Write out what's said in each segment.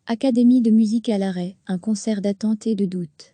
Académie de musique à l'arrêt, un concert d'attente et de doute.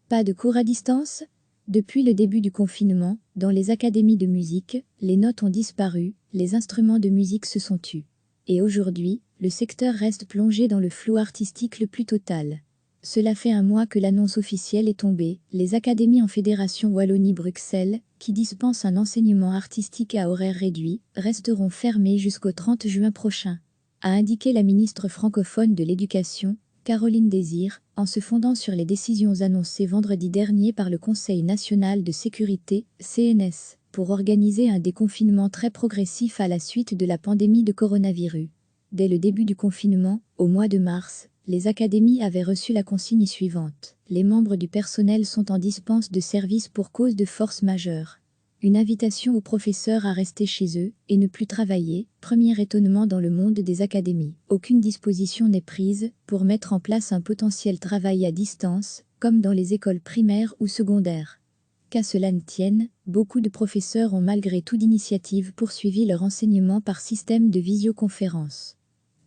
Pas de cours à distance? Depuis le début du confinement, dans les académies de musique, les notes ont disparu, les instruments de musique se sont tus. Et aujourd'hui, le secteur reste plongé dans le flou artistique le plus total. Cela fait un mois que l'annonce officielle est tombée, les académies en Fédération Wallonie-Bruxelles, qui dispensent un enseignement artistique à horaire réduit, resteront fermées jusqu'au 30 juin prochain, a indiqué la ministre francophone de l'Éducation, Caroline Désir, en se fondant sur les décisions annoncées vendredi dernier par le Conseil national de sécurité, CNS, pour organiser un déconfinement très progressif à la suite de la pandémie de coronavirus. Dès le début du confinement, au mois de mars, les académies avaient reçu la consigne suivante. Les membres du personnel sont en dispense de service pour cause de force majeure. Une invitation aux professeurs à rester chez eux et ne plus travailler, premier étonnement dans le monde des académies. Aucune disposition n'est prise pour mettre en place un potentiel travail à distance, comme dans les écoles primaires ou secondaires. Qu'à cela ne tienne, beaucoup de professeurs ont malgré toute initiative poursuivi leur enseignement par système de visioconférence.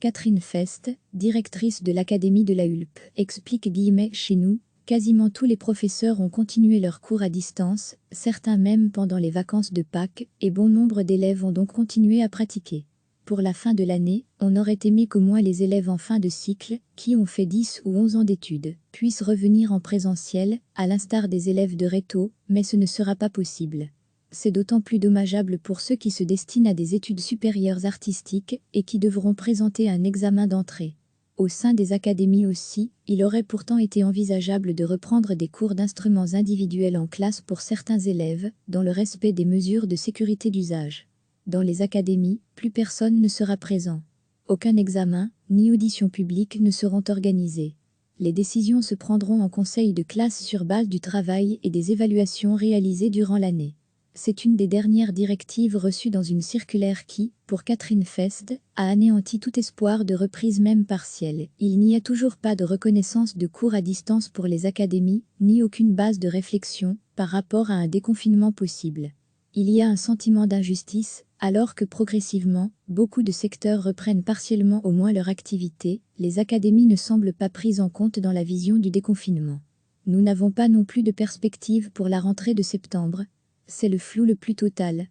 Catherine Fest, directrice de l'Académie de la Hulpe, explique « Chez nous, quasiment tous les professeurs ont continué leurs cours à distance, certains même pendant les vacances de Pâques, et bon nombre d'élèves ont donc continué à pratiquer. Pour la fin de l'année, on aurait aimé qu'au moins les élèves en fin de cycle, qui ont fait 10 ou 11 ans d'études, puissent revenir en présentiel, à l'instar des élèves de Réto, mais ce ne sera pas possible. C'est d'autant plus dommageable pour ceux qui se destinent à des études supérieures artistiques et qui devront présenter un examen d'entrée. Au sein des académies aussi, il aurait pourtant été envisageable de reprendre des cours d'instruments individuels en classe pour certains élèves, dans le respect des mesures de sécurité d'usage. Dans les académies, plus personne ne sera présent. Aucun examen, ni audition publique ne seront organisés. Les décisions se prendront en conseil de classe sur base du travail et des évaluations réalisées durant l'année. C'est une des dernières directives reçues dans une circulaire qui, pour Catherine Fest, a anéanti tout espoir de reprise même partielle. Il n'y a toujours pas de reconnaissance de cours à distance pour les académies, ni aucune base de réflexion par rapport à un déconfinement possible. Il y a un sentiment d'injustice, alors que progressivement, beaucoup de secteurs reprennent partiellement au moins leur activité, les académies ne semblent pas prises en compte dans la vision du déconfinement. Nous n'avons pas non plus de perspective pour la rentrée de septembre. C'est le flou le plus total.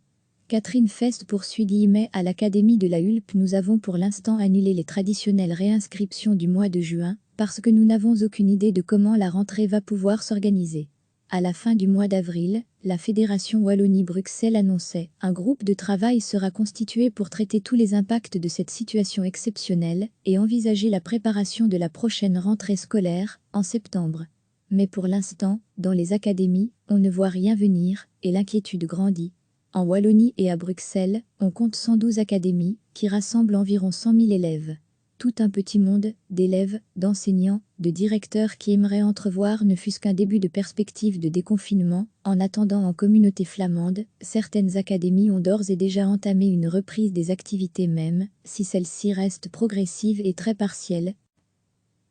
Catherine Fest poursuit « À l'Académie de la Hulpe, nous avons pour l'instant annulé les traditionnelles réinscriptions du mois de juin, parce que nous n'avons aucune idée de comment la rentrée va pouvoir s'organiser. À la fin du mois d'avril, la Fédération Wallonie-Bruxelles annonçait « Un groupe de travail sera constitué pour traiter tous les impacts de cette situation exceptionnelle et envisager la préparation de la prochaine rentrée scolaire, en septembre. » Mais pour l'instant, dans les académies, on ne voit rien venir, et l'inquiétude grandit. En Wallonie et à Bruxelles, on compte 112 académies, qui rassemblent environ 100 000 élèves. Tout un petit monde, d'élèves, d'enseignants, de directeurs qui aimeraient entrevoir ne fût-ce qu'un début de perspective de déconfinement. En attendant, en communauté flamande, certaines académies ont d'ores et déjà entamé une reprise des activités même, si celle-ci reste progressive et très partielle.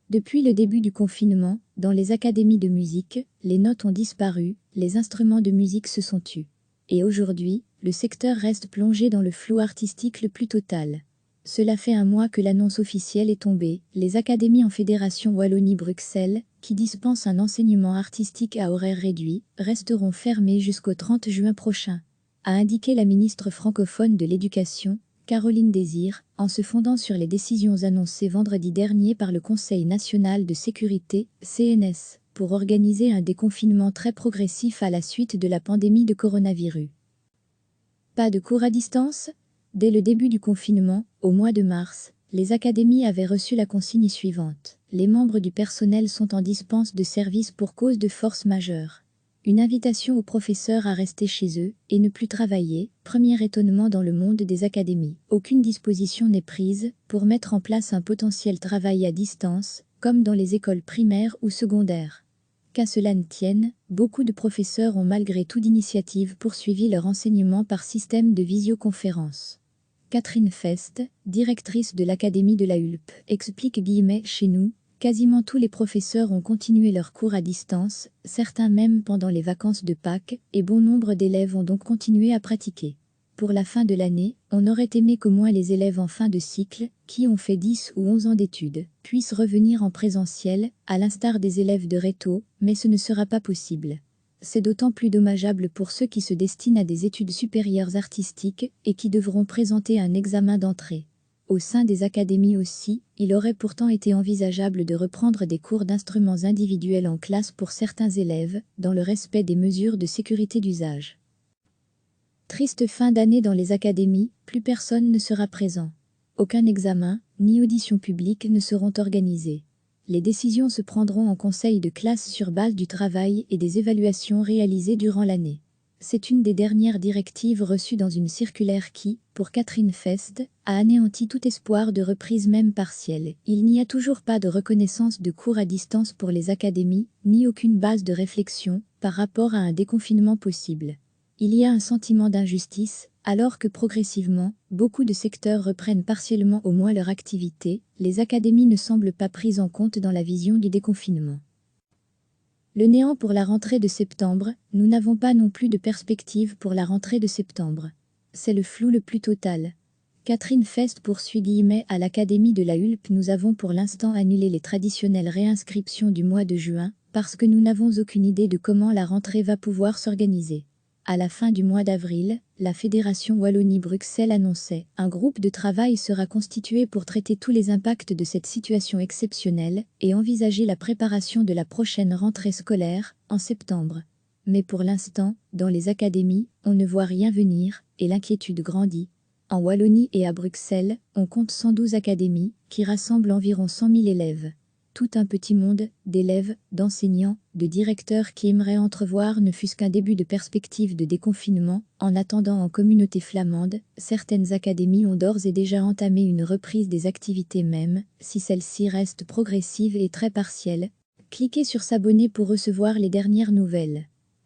Depuis le début du confinement, dans les académies de musique, les notes ont disparu, les instruments de musique se sont tus. Et aujourd'hui, le secteur reste plongé dans le flou artistique le plus total. Cela fait un mois que l'annonce officielle est tombée, les académies en Fédération Wallonie-Bruxelles, qui dispensent un enseignement artistique à horaire réduit, resteront fermées jusqu'au 30 juin prochain, a indiqué la ministre francophone de l'Éducation, Caroline Désir, en se fondant sur les décisions annoncées vendredi dernier par le Conseil national de sécurité, CNS, pour organiser un déconfinement très progressif à la suite de la pandémie de coronavirus. Pas de cours à distance? Dès le début du confinement, au mois de mars, les académies avaient reçu la consigne suivante. Les membres du personnel sont en dispense de service pour cause de force majeure. Une invitation aux professeurs à rester chez eux et ne plus travailler, premier étonnement dans le monde des académies. Aucune disposition n'est prise pour mettre en place un potentiel travail à distance, comme dans les écoles primaires ou secondaires. Qu'à cela ne tienne, beaucoup de professeurs ont malgré toute initiative poursuivi leur enseignement par système de visioconférence. Catherine Fest, directrice de l'Académie de la Hulpe, explique « Chez nous, quasiment tous les professeurs ont continué leurs cours à distance, certains même pendant les vacances de Pâques, et bon nombre d'élèves ont donc continué à pratiquer. Pour la fin de l'année, on aurait aimé qu'au moins les élèves en fin de cycle, qui ont fait 10 ou 11 ans d'études, puissent revenir en présentiel, à l'instar des élèves de Réto, mais ce ne sera pas possible. C'est d'autant plus dommageable pour ceux qui se destinent à des études supérieures artistiques et qui devront présenter un examen d'entrée. Au sein des académies aussi, il aurait pourtant été envisageable de reprendre des cours d'instruments individuels en classe pour certains élèves, dans le respect des mesures de sécurité d'usage. Triste fin d'année dans les académies, plus personne ne sera présent. Aucun examen, ni audition publique ne seront organisés. Les décisions se prendront en conseil de classe sur base du travail et des évaluations réalisées durant l'année. C'est une des dernières directives reçues dans une circulaire qui, pour Catherine Fest, a anéanti tout espoir de reprise même partielle. Il n'y a toujours pas de reconnaissance de cours à distance pour les académies, ni aucune base de réflexion par rapport à un déconfinement possible. Il y a un sentiment d'injustice, alors que progressivement, beaucoup de secteurs reprennent partiellement au moins leur activité, les académies ne semblent pas prises en compte dans la vision du déconfinement. Le néant pour la rentrée de septembre, nous n'avons pas non plus de perspective pour la rentrée de septembre. C'est le flou le plus total. Catherine Fest poursuit « à l'Académie de la Hulpe, nous avons pour l'instant annulé les traditionnelles réinscriptions du mois de juin, parce que nous n'avons aucune idée de comment la rentrée va pouvoir s'organiser. À la fin du mois d'avril, la Fédération Wallonie-Bruxelles annonçait « Un groupe de travail sera constitué pour traiter tous les impacts de cette situation exceptionnelle et envisager la préparation de la prochaine rentrée scolaire, en septembre. » Mais pour l'instant, dans les académies, on ne voit rien venir, et l'inquiétude grandit. En Wallonie et à Bruxelles, on compte 112 académies, qui rassemblent environ 100 000 élèves. Tout un petit monde, d'élèves, d'enseignants, de directeurs qui aimeraient entrevoir ne fût-ce qu'un début de perspective de déconfinement. En attendant, en communauté flamande, certaines académies ont d'ores et déjà entamé une reprise des activités même, si celle-ci reste progressive et très partielle. Cliquez sur s'abonner pour recevoir les dernières nouvelles.